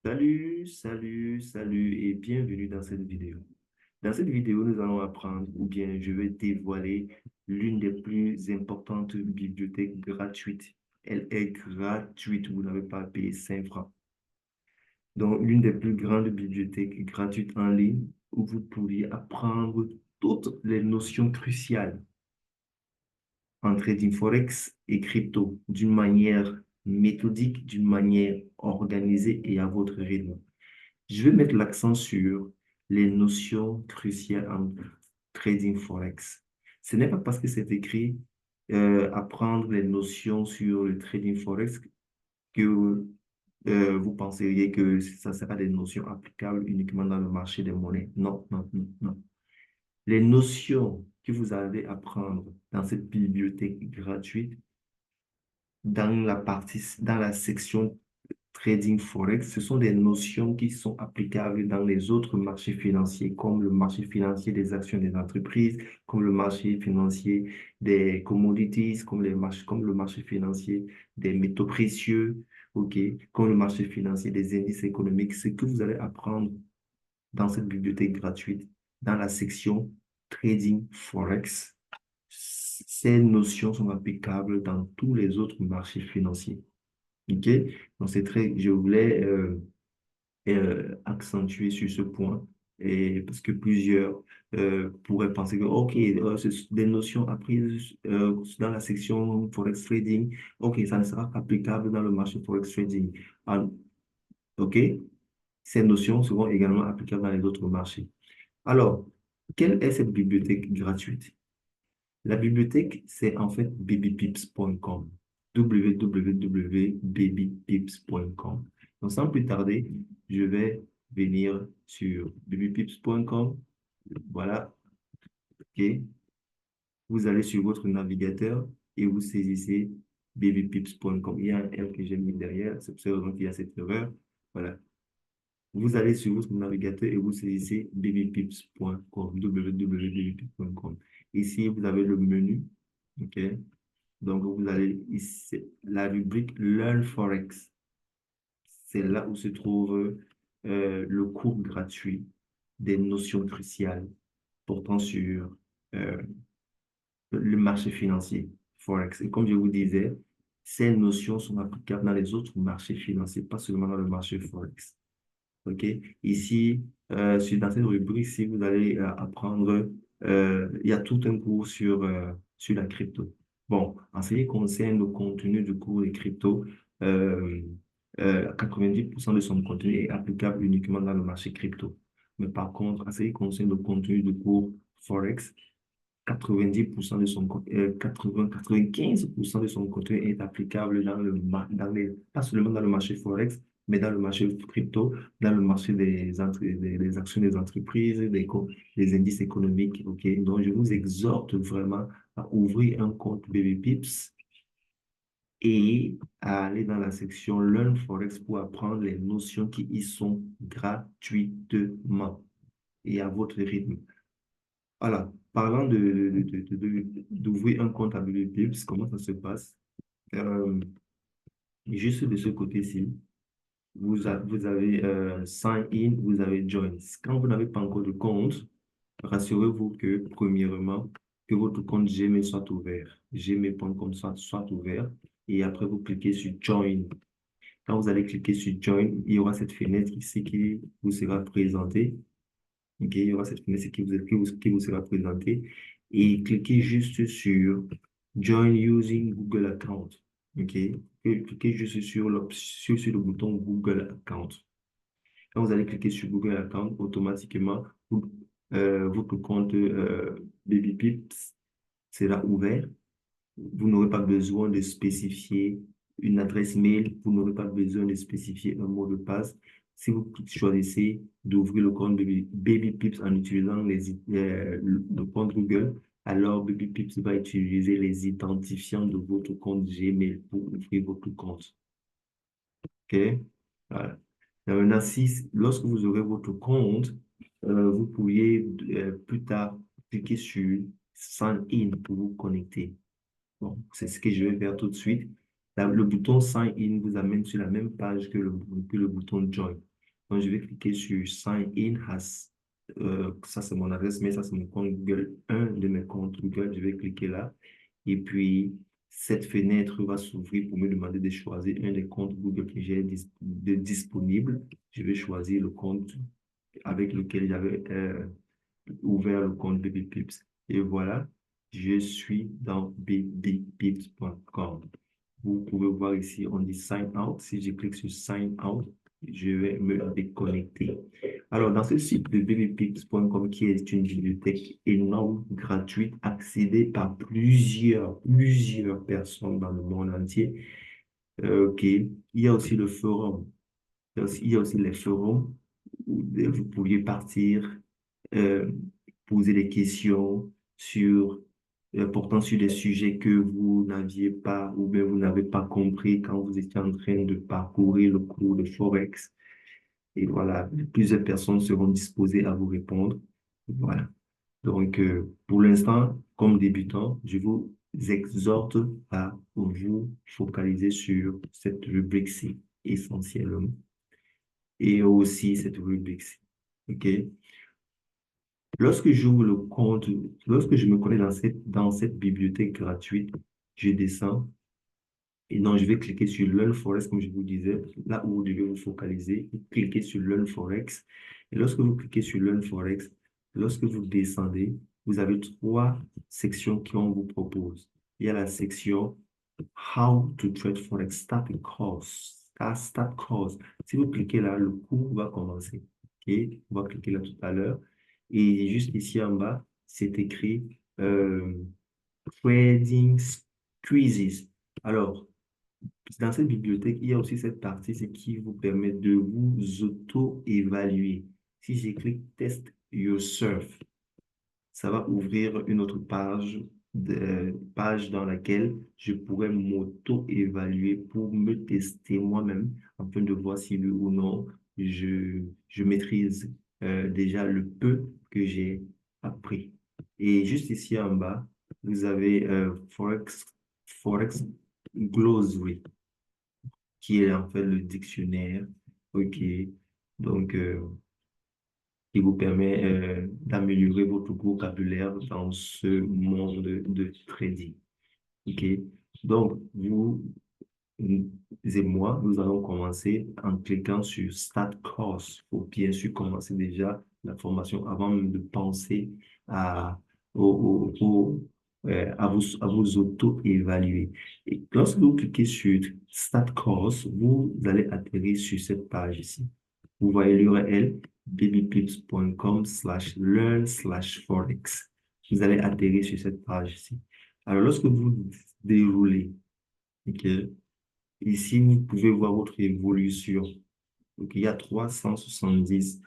Salut et bienvenue dans cette vidéo. Dans cette vidéo, nous allons apprendre, ou bien je vais dévoiler l'une des plus importantes bibliothèques gratuites. Elle est gratuite, vous n'avez pas à payer 5 francs. Donc, l'une des plus grandes bibliothèques gratuites en ligne où vous pourriez apprendre toutes les notions cruciales en trading forex et crypto d'une manière méthodique, d'une manière organisée et à votre rythme. Je vais mettre l'accent sur les notions cruciales en trading forex. Ce n'est pas parce que c'est écrit apprendre les notions sur le trading forex que vous penseriez que ça sera des notions applicables uniquement dans le marché des monnaies. Non, non, non, non. Les notions que vous allez apprendre dans cette bibliothèque gratuite, dans la section trading forex, ce sont des notions qui sont applicables dans les autres marchés financiers, comme le marché financier des actions des entreprises, comme le marché financier des commodities, comme le marché financier des métaux précieux, ok, comme le marché financier des indices économiques. Ce que vous allez apprendre dans cette bibliothèque gratuite, dans la section trading forex, ces notions sont applicables dans tous les autres marchés financiers. OK? Donc, je voulais accentuer sur ce point et parce que plusieurs pourraient penser que, OK, c'est des notions apprises dans la section Forex Trading. OK, ça ne sera applicable dans le marché Forex Trading. Ah, OK? Ces notions seront également applicables dans les autres marchés. Alors, quelle est cette bibliothèque gratuite? La bibliothèque, c'est en fait babypips.com. www.babypips.com. Donc, sans plus tarder, je vais venir sur babypips.com. Voilà, OK. Vous allez sur votre navigateur et vous saisissez babypips.com. Il y a un L que j'ai mis derrière, c'est pour ça qu'il y a cette erreur. Voilà. Vous allez sur votre navigateur et vous saisissez babypips.com, www.babypips.com. Ici, vous avez le menu, OK? Donc, vous allez ici, la rubrique Learn Forex. C'est là où se trouve le cours gratuit des notions cruciales portant sur euh, le marché financier, Forex. Et comme je vous disais, ces notions sont applicables dans les autres marchés financiers, pas seulement dans le marché Forex. OK? Ici, dans cette rubrique, si vous allez apprendre, il y a tout un cours sur la crypto. Bon, en ce qui concerne le contenu du cours des crypto, euh, 90% de son contenu est applicable uniquement dans le marché crypto. Mais par contre, en ce qui concerne le contenu du cours Forex, 90% de son, 95% de son contenu est applicable pas seulement dans le marché Forex, mais dans le marché crypto, dans le marché des actions des entreprises, des indices économiques. OK? Donc, je vous exhorte vraiment à ouvrir un compte BabyPips et à aller dans la section Learn Forex pour apprendre les notions qui y sont gratuitement et à votre rythme. Voilà. Parlant d'ouvrir un compte à BabyPips, comment ça se passe? Euh, Juste de ce côté-ci, vous avez sign in, vous avez join. Quand vous n'avez pas encore de compte, rassurez-vous que, premièrement, que votre compte Gmail soit ouvert. Gmail.com soit ouvert. Et après, vous cliquez sur join. Quand vous allez cliquer sur join, il y aura cette fenêtre ici qui vous sera présentée. Ok, il y aura cette fenêtre qui vous sera présentée. Et cliquez juste sur join using Google Account. Ok, et cliquez juste sur le bouton Google Account. Quand vous allez cliquer sur Google Account, automatiquement, votre compte BabyPips sera ouvert. Vous n'aurez pas besoin de spécifier une adresse mail. Vous n'aurez pas besoin de spécifier un mot de passe. Si vous choisissez d'ouvrir le compte BabyPips en utilisant le compte Google, alors BabyPips va utiliser les identifiants de votre compte Gmail pour ouvrir votre compte. OK? Voilà. Maintenant, lorsque vous aurez votre compte, vous pourriez plus tard cliquer sur Sign In pour vous connecter. Bon, c'est ce que je vais faire tout de suite. Le bouton Sign In vous amène sur la même page que le bouton Join. Donc, je vais cliquer sur Sign in as, ça c'est mon adresse mail, ça c'est mon compte Google, un de mes comptes Google. Je vais cliquer là. Et puis, cette fenêtre va s'ouvrir pour me demander de choisir un des comptes Google que j'ai disponible. Je vais choisir le compte avec lequel j'avais ouvert le compte BabyPips. Et voilà, je suis dans babypips.com. Vous pouvez voir ici, on dit sign out. Si je clique sur sign out, je vais me déconnecter. Alors, dans ce site de babypips.com, qui est une bibliothèque énorme, gratuite, accédée par plusieurs personnes dans le monde entier, OK. Il y a aussi le forum. Il y a aussi les forums où vous pourriez partir, euh, poser des questions portant sur des sujets que vous n'aviez pas ou bien vous n'avez pas compris quand vous étiez en train de parcourir le cours de Forex. Et voilà, plusieurs personnes seront disposées à vous répondre. Voilà. Donc, pour l'instant, comme débutant, je vous exhorte à vous focaliser sur cette rubrique-ci essentiellement et aussi cette rubrique-ci. OK? Lorsque j'ouvre le compte, lorsque je me connais dans cette bibliothèque gratuite, je descends et donc je vais cliquer sur Learn Forex, comme je vous disais, là où vous devez vous focaliser, vous cliquez sur Learn Forex. Et lorsque vous cliquez sur Learn Forex, lorsque vous descendez, vous avez trois sections qu'on vous propose. Il y a la section How to Trade Forex Start Course. Start Course. Si vous cliquez là, le cours va commencer. OK? On va cliquer là tout à l'heure. Et juste ici en bas, c'est écrit Trading Quizzes. Alors, dans cette bibliothèque, il y a aussi cette partie c'est qui vous permet de vous auto-évaluer. Si je clique Test Yourself, ça va ouvrir une autre page dans laquelle je pourrais m'auto-évaluer pour me tester moi-même afin de voir si oui ou non je maîtrise déjà le peu que j'ai appris. Et juste ici en bas, vous avez Forex Glossary, qui est en fait le dictionnaire. OK. Donc, qui vous permet d'améliorer votre vocabulaire dans ce monde de trading. OK? Donc, vous et moi, nous allons commencer en cliquant sur Start Course. Il faut bien sûr commencer déjà la formation avant même de penser à, à vous auto-évaluer. Et lorsque vous cliquez sur Start Course, vous allez atterrir sur cette page ici. Vous voyez l'URL babypips.com/learn/forex. Vous allez atterrir sur cette page ici. Alors, lorsque vous déroulez, OK, ici, vous pouvez voir votre évolution. Donc, il y a 370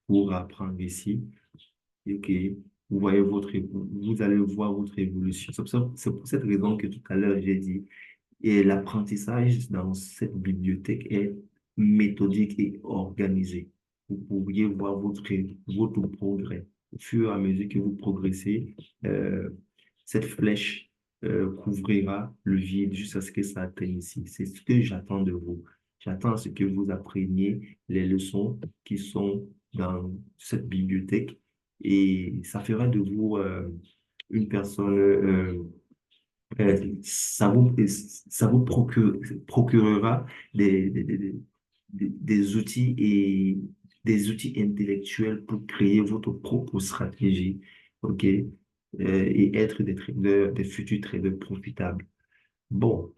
pour apprendre ici. OK, vous allez voir votre évolution. C'est pour cette raison que tout à l'heure, j'ai dit, et l'apprentissage dans cette bibliothèque est méthodique et organisé. Vous pourriez voir votre progrès. Au fur et à mesure que vous progressez, euh, cette flèche couvrira le vide jusqu'à ce que ça atteigne ici. C'est ce que j'attends de vous. J'attends à ce que vous appreniez les leçons qui sont dans cette bibliothèque et ça fera de vous une personne ça vous procurera des outils et des outils intellectuels pour créer votre propre stratégie, OK? Et être des traders, des futurs traders profitables. Bon,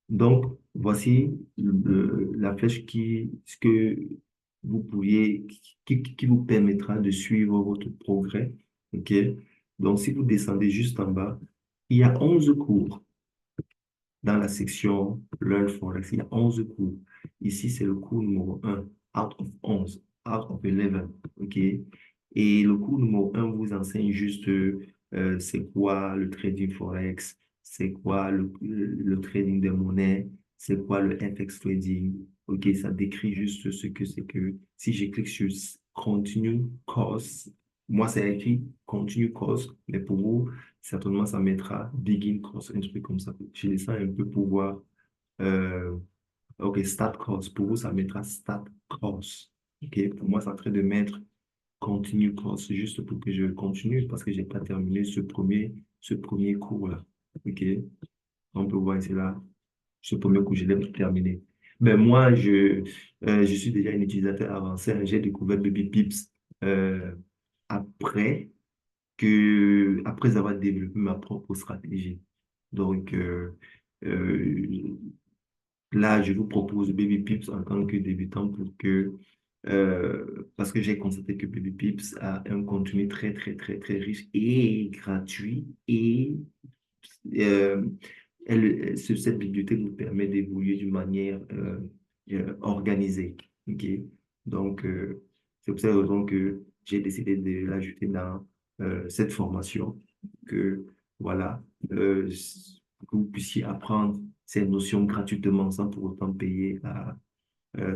donc voici la flèche ce que vous pourriez, qui vous permettra de suivre votre progrès, OK? Donc, si vous descendez juste en bas, il y a 11 cours dans la section Learn Forex. Il y a 11 cours. Ici, c'est le cours numéro 1, out of 11, out of 11. OK? Et le cours numéro 1 vous enseigne juste c'est quoi le trading Forex, c'est quoi le trading des monnaies, c'est quoi le FX trading. OK? Ça décrit juste ce que c'est que si je clique sur Continue Course, moi, c'est écrit Continue Course, mais pour vous, certainement, ça mettra Begin Course, un truc comme ça. Je descends un peu pour voir OK, start course. Pour vous, ça mettra start course. OK, pour moi, c'est en train de mettre continue course juste pour que je continue parce que j'ai pas terminé ce premier cours-là. OK, on peut voir ici là, ce premier cours, je l'ai pas terminé. Mais moi, je suis déjà un utilisateur avancé. J'ai découvert Baby Pips euh, après après avoir développé ma propre stratégie. Donc, euh, là, je vous propose Baby Pips en tant que débutant parce que j'ai constaté que Baby Pips a un contenu très, très, très, très riche et gratuit et euh, cette bibliothèque vous permet d'évoluer d'une manière organisée. OK? Donc, c'est pour cette raison que j'ai décidé de l'ajouter dans cette formation, que voilà, que vous puissiez apprendre ces notions gratuitement sans pour autant payer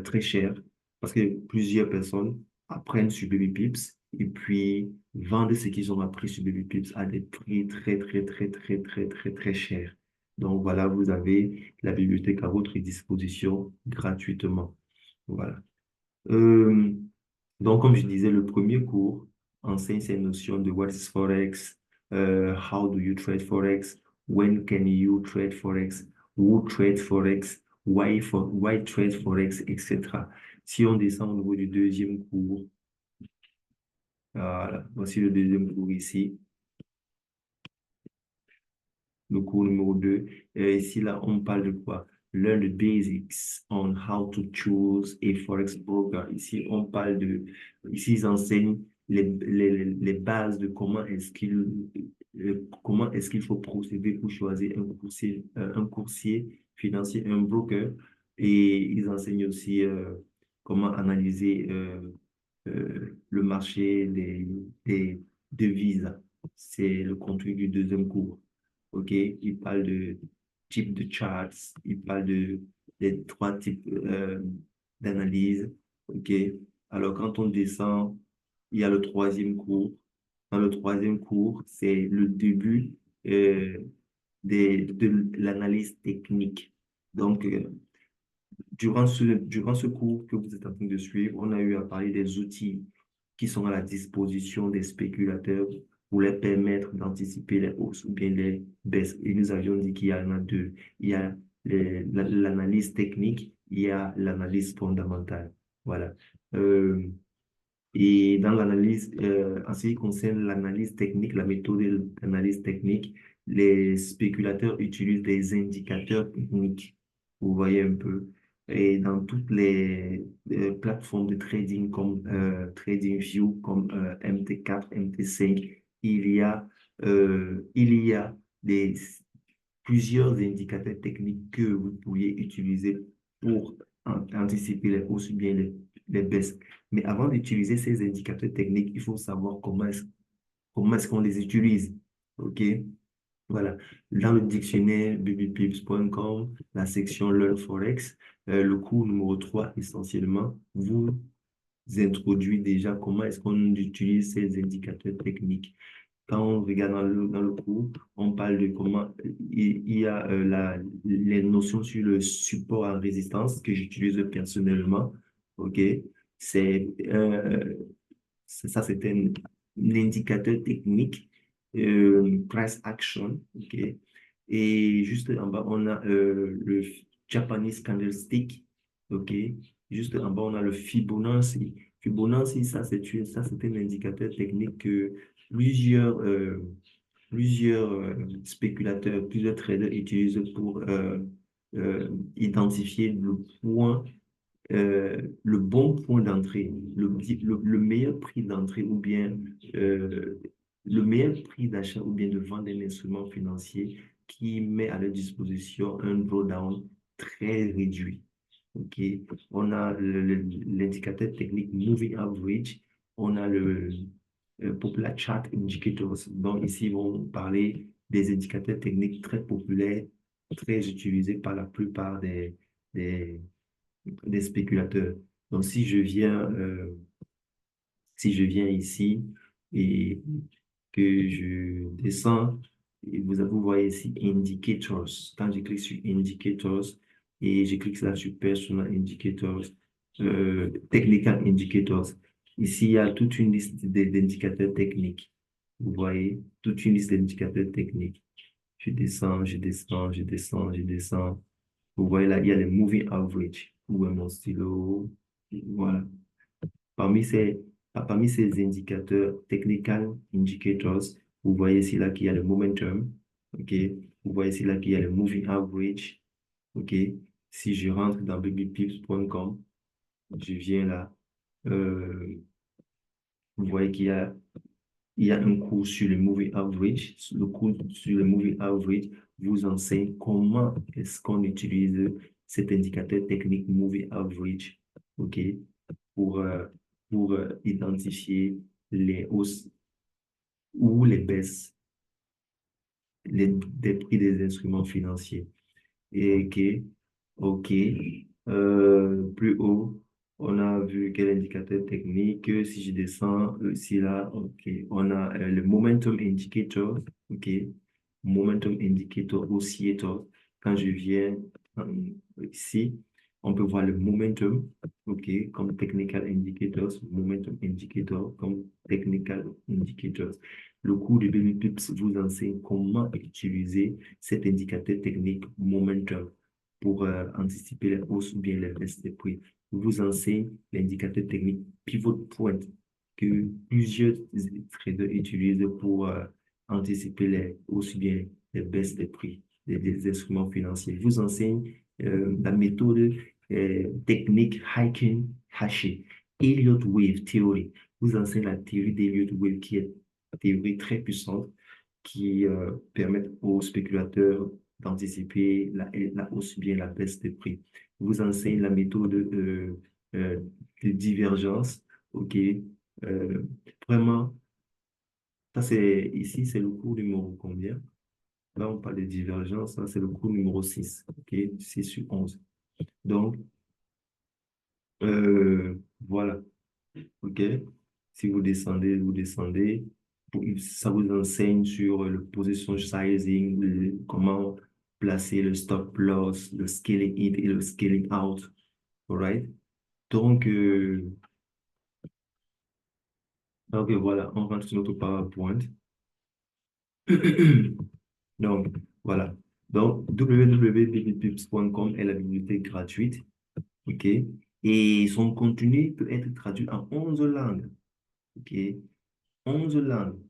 très cher. Parce que plusieurs personnes apprennent sur Baby Pips et puis vendent ce qu'ils ont appris sur Baby Pips à des prix très, très, très, très, très, très, très chers. Donc voilà, vous avez la bibliothèque à votre disposition gratuitement. Voilà. Euh, donc, comme je disais, le premier cours enseigne ces notions de what is Forex, how do you trade Forex, when can you trade Forex, who trade Forex, why trade Forex, etc. Si on descend au niveau du deuxième cours, voilà, voici le deuxième cours ici. Le cours numéro 2. Ici, là, on parle de quoi? Learn the basics on how to choose a forex broker. Ici, on parle de, ici, ils enseignent les bases de comment est-ce qu'il faut procéder pour choisir un coursier financier, un broker. Et ils enseignent aussi comment analyser le marché des devises. C'est le contenu du deuxième cours. OK? Il parle de type de charts, il parle des trois types d'analyse. OK? Alors, quand on descend, il y a le troisième cours. Dans le troisième cours, c'est le début de l'analyse technique. Donc, durant ce cours que vous êtes en train de suivre, on a eu à parler des outils qui sont à la disposition des spéculateurs pour les permettre d'anticiper les hausses ou bien les baisses. Et nous avions dit qu'il y en a deux. Il y a l'analyse technique, il y a l'analyse fondamentale. Voilà. Euh, et dans l'analyse, en ce qui concerne l'analyse technique, la méthode d'analyse technique, les spéculateurs utilisent des indicateurs techniques. Vous voyez un peu. Et dans toutes les plateformes de trading comme TradingView, comme MT4, MT5, il y a des, plusieurs indicateurs techniques que vous pourriez utiliser pour anticiper les hausses ou bien les baisses. Mais avant d'utiliser ces indicateurs techniques, il faut savoir comment est-ce qu'on les utilise. OK? Voilà. Dans le dictionnaire bbpips.com, la section Learn Forex, le cours numéro 3 essentiellement, vous introduit déjà comment est-ce qu'on utilise ces indicateurs techniques. Quand on regarde dans le cours, on parle de comment il y a les notions sur le support en résistance que j'utilise personnellement. OK? C'est ça, c'est un indicateur technique, price action. OK? Et juste en bas, on a le Japanese candlestick. OK? Juste en bas, on a le Fibonacci. Fibonacci, ça, c'est un indicateur technique que plusieurs, spéculateurs, plusieurs traders utilisent pour identifier le bon point d'entrée, le meilleur prix d'entrée ou bien le meilleur prix d'achat ou bien de vente d'un instrument financier qui met à leur disposition un drawdown très réduit. OK. On a l'indicateur technique Moving Average, on a le Popular Chart Indicators. Donc ici, ils vont parler des indicateurs techniques très populaires, très utilisés par la plupart des, des spéculateurs. Donc si je viens ici et que je descends, et vous voyez ici Indicators. Quand je clique sur Indicators, et je clique là sur Personal Indicators, Technical Indicators. Ici, il y a toute une liste d'indicateurs techniques. Vous voyez, toute une liste d'indicateurs techniques. Je descends, je descends, je descends, je descends. Vous voyez là, il y a les moving average. Où est mon stylo? Voilà. Parmi ces, parmi ces indicateurs, technical indicators, vous voyez ici là qu'il y a le momentum. OK? Vous voyez ici là qu'il y a le moving average. OK? Si je rentre dans babypips.com, je viens là. Vous voyez il y a un cours sur le moving average. Le cours sur le moving average vous enseigne comment est-ce qu'on utilise cet indicateur technique moving average, OK, pour, euh, pour identifier les hausses ou les baisses des prix des instruments financiers. Et OK. Plus haut, on a vu quel indicateur technique. Si je descends ici, là, OK. On a le momentum indicator. OK. Momentum indicator oscillator. Quand je viens ici, on peut voir le momentum. OK. Comme technical indicators. Momentum indicator comme technical indicators. Le cours de Baby Pips vous enseigne comment utiliser cet indicateur technique momentum pour anticiper les hausses ou bien les baisses des prix. Je vous enseigne l'indicateur technique pivot point que plusieurs traders utilisent pour anticiper les hausses ou bien les baisses des prix des instruments financiers. Je vous enseigne la méthode technique hiking hashing, Elliott Wave Theory. Je vous enseigne la théorie d'Elliott Wave qui est une théorie très puissante qui permettent aux spéculateurs d'anticiper la hausse ou bien la baisse des prix. Je vous enseigne la méthode euh, de divergence. OK. Euh, Vraiment, ça c'est ici, c'est le cours numéro combien? Là, on parle de divergence. Ça, c'est le cours numéro 6. OK. 6 sur 11. Donc, voilà. OK? Si vous descendez, vous descendez. Ça vous enseigne sur le position sizing, comment placer le stop loss, le scaling in et le scaling out. Alright? Donc, voilà, on rentre sur notre PowerPoint. Donc, voilà. Donc, www.babypips.com est la bibliothèque gratuite. OK? Et son contenu peut être traduit en 11 langues. OK? 11 langues.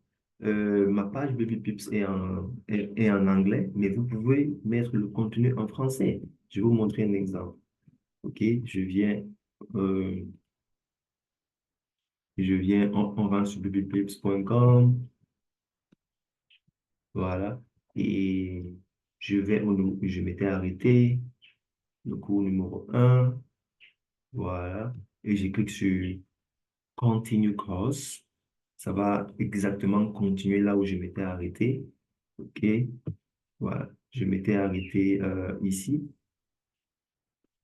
Ma page Baby Pips est en anglais, mais vous pouvez mettre le contenu en français. Je vais vous montrer un exemple. OK? Euh, on rentre sur babypips.com. Voilà. Et je m'étais arrêté, le cours numéro 1. Voilà. Et je clique sur Continue Course. Ça va exactement continuer là où je m'étais arrêté. OK? Voilà, je m'étais arrêté ici.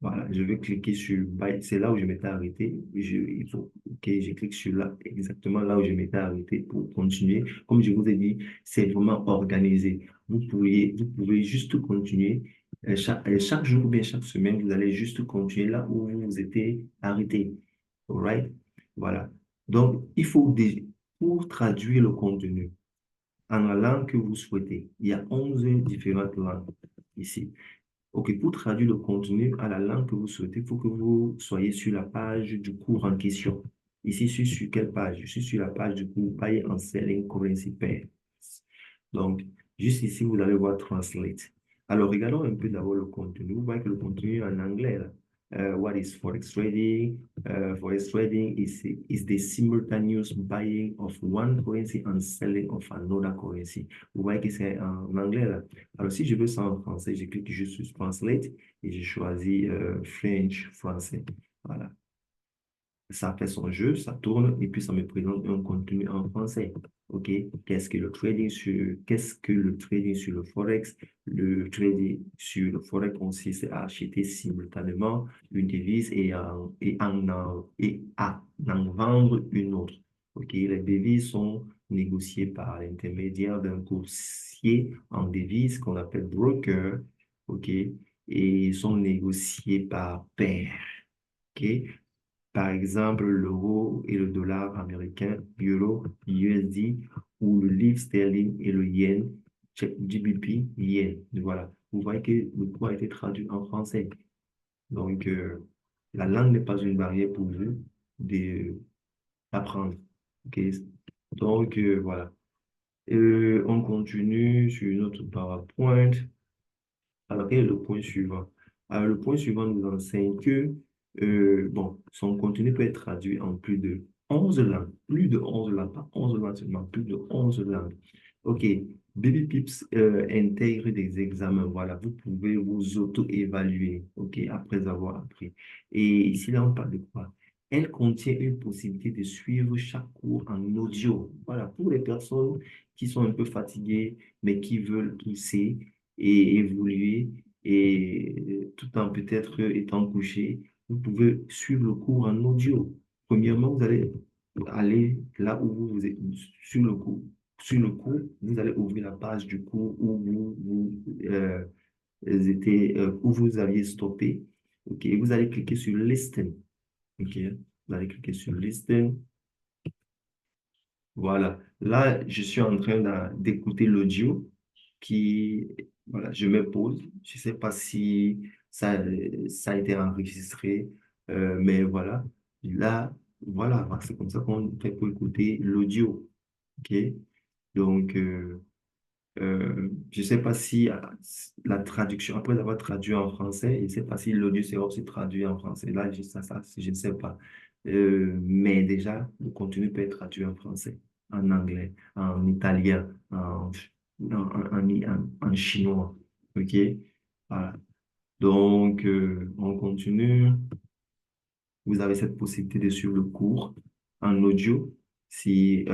Voilà, je vais cliquer sur c'est là où je m'étais arrêté. OK, je clique sur là, exactement là où je m'étais arrêté pour continuer. Comme je vous ai dit, c'est vraiment organisé. Vous pouvez juste continuer. Chaque jour ou bien chaque semaine, vous allez juste continuer là où vous vous étiez arrêté. All right? Voilà. Donc, pour traduire le contenu en la langue que vous souhaitez, il y a 11 différentes langues ici. OK, pour traduire le contenu à la langue que vous souhaitez, il faut que vous soyez sur la page du cours en question. Ici, je suis sur quelle page? Je suis sur la page du cours Buy and Selling Currency Pairs. Donc, juste ici, vous allez voir Translate. Alors, regardons un peu d'abord le contenu. Vous voyez que le contenu est en anglais, là. What is Forex trading? Forex trading is the simultaneous buying of one currency and selling of another currency. Vous voyez que c'est en anglais, là. Alors, si je veux ça en français, je clique juste sur Translate et je choisis French, français. Voilà. Ça fait son jeu, ça tourne et puis ça me présente un contenu en français. OK? Qu'est-ce que le trading sur le Forex? Le trading sur le Forex consiste à acheter simultanément une devise et à en vendre une autre. OK? Les devises sont négociées par l'intermédiaire d'un courtier en devises qu'on appelle broker. OK? et sont négociés par paire. OK? Par exemple, l'euro et le dollar américain, euro, USD, ou le livre sterling et le yen, GBP, yen. Voilà. Vous voyez que le cours a été traduit en français. Donc, la langue n'est pas une barrière pour vous d'apprendre. OK? Donc, voilà. On continue sur notre PowerPoint. Alors, quel est le point suivant? Alors, le point suivant nous enseigne que, bon, son contenu peut être traduit en plus de 11 langues. Plus de 11 langues, pas 11 langues seulement, plus de 11 langues. OK. Baby Pips intègre des examens. Voilà, vous pouvez vous auto-évaluer, OK, après avoir appris. Et ici, là, on parle de quoi? Elle contient une possibilité de suivre chaque cours en audio. Voilà, pour les personnes qui sont un peu fatiguées, mais qui veulent pousser et évoluer et tout en peut-être étant couché, vous pouvez suivre le cours en audio. Premièrement, vous allez aller là où vous êtes sur le cours. Sur le cours, vous allez ouvrir la page du cours où où vous aviez stoppé. OK, vous allez cliquer sur Listen. OK, vous allez cliquer sur Listen. Voilà. Là, je suis en train d'écouter l'audio qui, voilà, je me pose. Je ne sais pas si ça a été enregistré, mais voilà. Là, voilà, c'est comme ça qu'on fait pour écouter l'audio. OK? Donc, je ne sais pas si la traduction, après avoir traduit en français, je ne sais pas si l'audio sera aussi traduit en français. Là, je ne sais pas. Mais déjà, le contenu peut être traduit en français, en anglais, en italien, en chinois. OK? Voilà. Donc, on continue. Vous avez cette possibilité de suivre le cours en audio si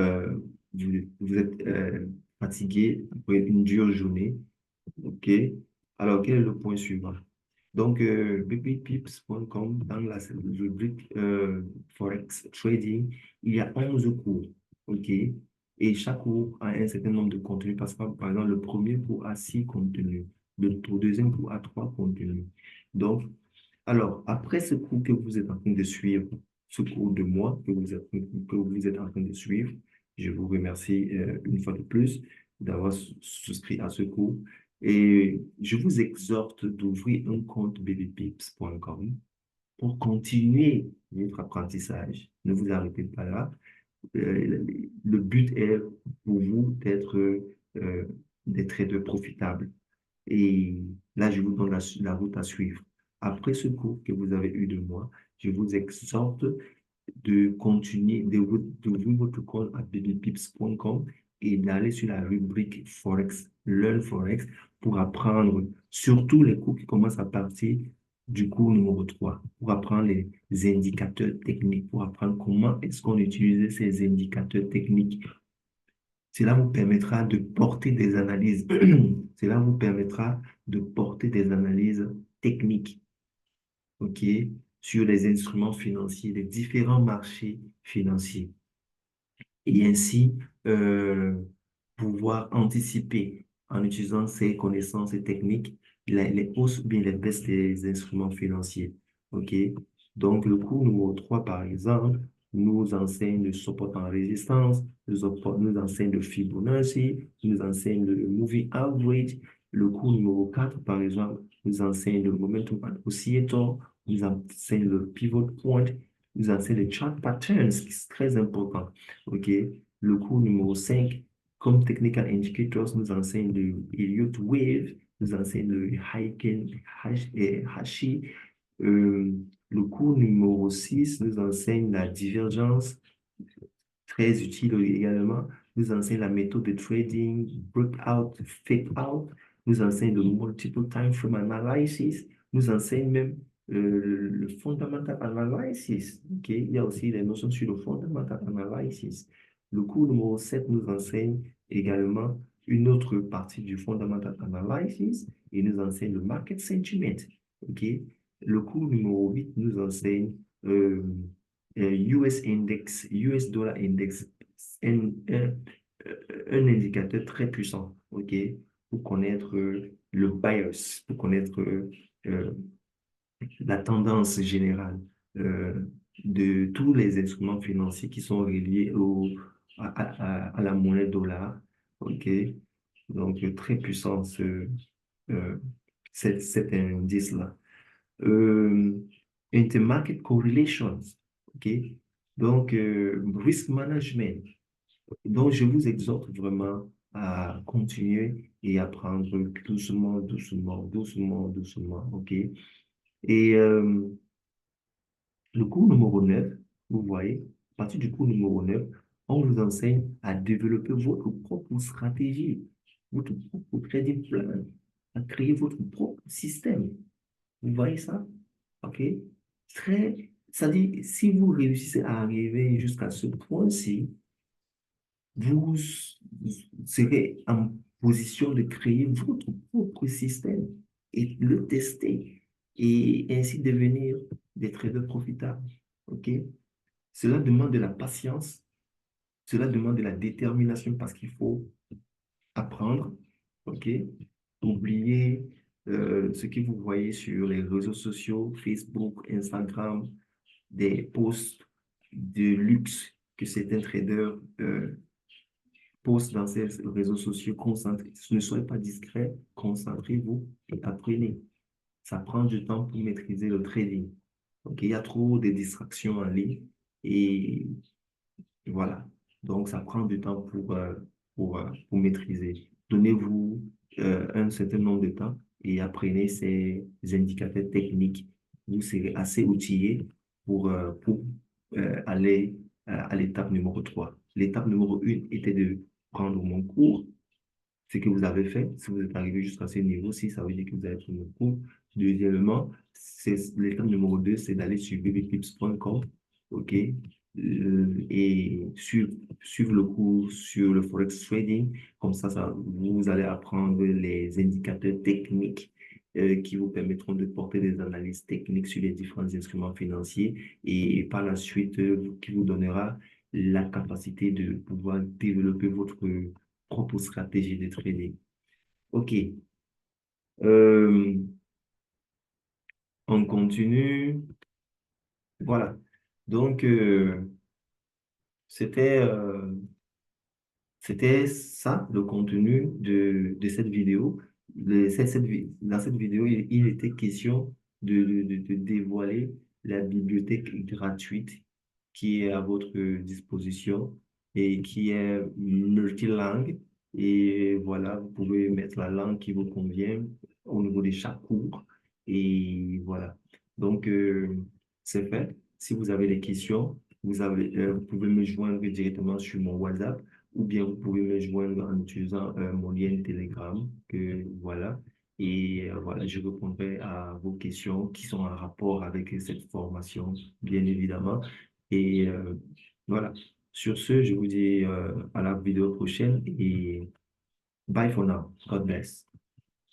vous êtes fatigué après une dure journée. OK. Alors, quel est le point suivant? Donc, bbpips.com, dans la rubrique Forex Trading, il y a 11 cours. OK. Et chaque cours a un certain nombre de contenus. Par exemple, le premier cours a 6 contenus. Le deuxième cours a 3 contenus. Donc, alors, après ce cours que vous êtes en train de suivre, ce cours de moi que vous êtes en train de suivre, je vous remercie une fois de plus d'avoir souscrit à ce cours. Et je vous exhorte d'ouvrir un compte babypips.com pour continuer votre apprentissage. Ne vous arrêtez pas là. Le but est pour vous d'être traders profitables. Et là, je vous donne la route à suivre. Après ce cours que vous avez eu de moi, je vous exhorte de continuer, d'ouvrir votre compte à babypips.com et d'aller sur la rubrique Forex, Learn Forex, pour apprendre surtout les cours qui commencent à partir du cours numéro 3 pour apprendre les indicateurs techniques, pour apprendre comment est-ce qu'on utilise ces indicateurs techniques. Cela vous permettra de porter des analyses. Cela vous permettra de porter des analyses techniques, OK, sur les instruments financiers, les différents marchés financiers. Et ainsi, euh, pouvoir anticiper en utilisant ces connaissances et techniques les hausses ou bien les baisses des instruments financiers. OK? Donc, le cours numéro 3 par exemple, nous enseigne le support en résistance, nous enseigne le Fibonacci, nous enseigne le Moving Average. Le cours numéro 4 par exemple, nous enseigne le Momentum and Oscillator, nous enseigne le Pivot Point, nous enseigne les Chart Patterns, qui est très important. OK? Le cours numéro 5 comme Technical Indicators, nous enseigne le Elliott Wave, nous enseigne le Heiken Hashi. Euh, le cours numéro 6 nous enseigne la divergence, très utile également. Nous enseigne la méthode de trading, breakout, fake out. Nous enseigne le multiple time frame analysis. Nous enseigne même le fundamental analysis. OK? Il y a aussi les notions sur le fundamental analysis. Le cours numéro 7 nous enseigne également une autre partie du fundamental analysis et nous enseigne le market sentiment. OK? Le cours numéro 8 nous enseigne US Index, US Dollar Index, un indicateur très puissant, OK, pour connaître le bias, pour connaître euh, la tendance générale euh, de tous les instruments financiers qui sont reliés à la monnaie dollar. OK? Donc, très puissant euh, cet indice-là. Euh, Intermarket correlations. OK? Donc, risk management. Donc, je vous exhorte vraiment à continuer et à prendre doucement, doucement, doucement, doucement. OK? Et le cours numéro 9, vous voyez, à partir du cours numéro 9, on vous enseigne à développer votre propre stratégie, votre propre trading plan, à créer votre propre système. Vous voyez ça? OK? Ça dit, si vous réussissez à arriver jusqu'à ce point-ci, vous serez en position de créer votre propre système et le tester et ainsi devenir des traders profitables. OK? Cela demande de la patience, cela demande de la détermination parce qu'il faut apprendre. OK? Oubliez ce que vous voyez sur les réseaux sociaux, Facebook, Instagram, des posts de luxe que certains traders postent dans ces réseaux sociaux. Concentrez, ne soyez pas discret, concentrez-vous et apprenez. Ça prend du temps pour maîtriser le trading. Donc, il y a trop de distractions en ligne et voilà. Donc, ça prend du temps pour maîtriser. Donnez-vous un certain nombre de temps et apprenez ces indicateurs techniques. Vous serez assez outillé pour aller à l'étape numéro 3. L'étape numéro 1 était de prendre mon cours, ce que vous avez fait. Si vous êtes arrivé jusqu'à ce niveau-ci, ça veut dire que vous avez pris mon cours. Deuxièmement, l'étape numéro 2, c'est d'aller sur bbpips.com, OK? Et suivre le cours sur le Forex Trading. Comme ça, vous allez apprendre les indicateurs techniques qui vous permettront de porter des analyses techniques sur les différents instruments financiers et par la suite, qui vous donnera la capacité de pouvoir développer votre propre stratégie de trading. OK. Euh, on continue. Voilà. Donc, c'était c'était ça, le contenu de cette vidéo. Dans cette vidéo, il était question de dévoiler la bibliothèque gratuite qui est à votre disposition et qui est multilingue. Et voilà, vous pouvez mettre la langue qui vous convient au niveau de chaque cours. Et voilà. Donc, c'est fait. Si vous avez des questions, vous pouvez me joindre directement sur mon WhatsApp ou bien vous pouvez me joindre en utilisant mon lien Telegram, que voilà. Et voilà, je répondrai à vos questions qui sont en rapport avec cette formation, bien évidemment. Et voilà. Sur ce, je vous dis à la vidéo prochaine et bye for now. God bless.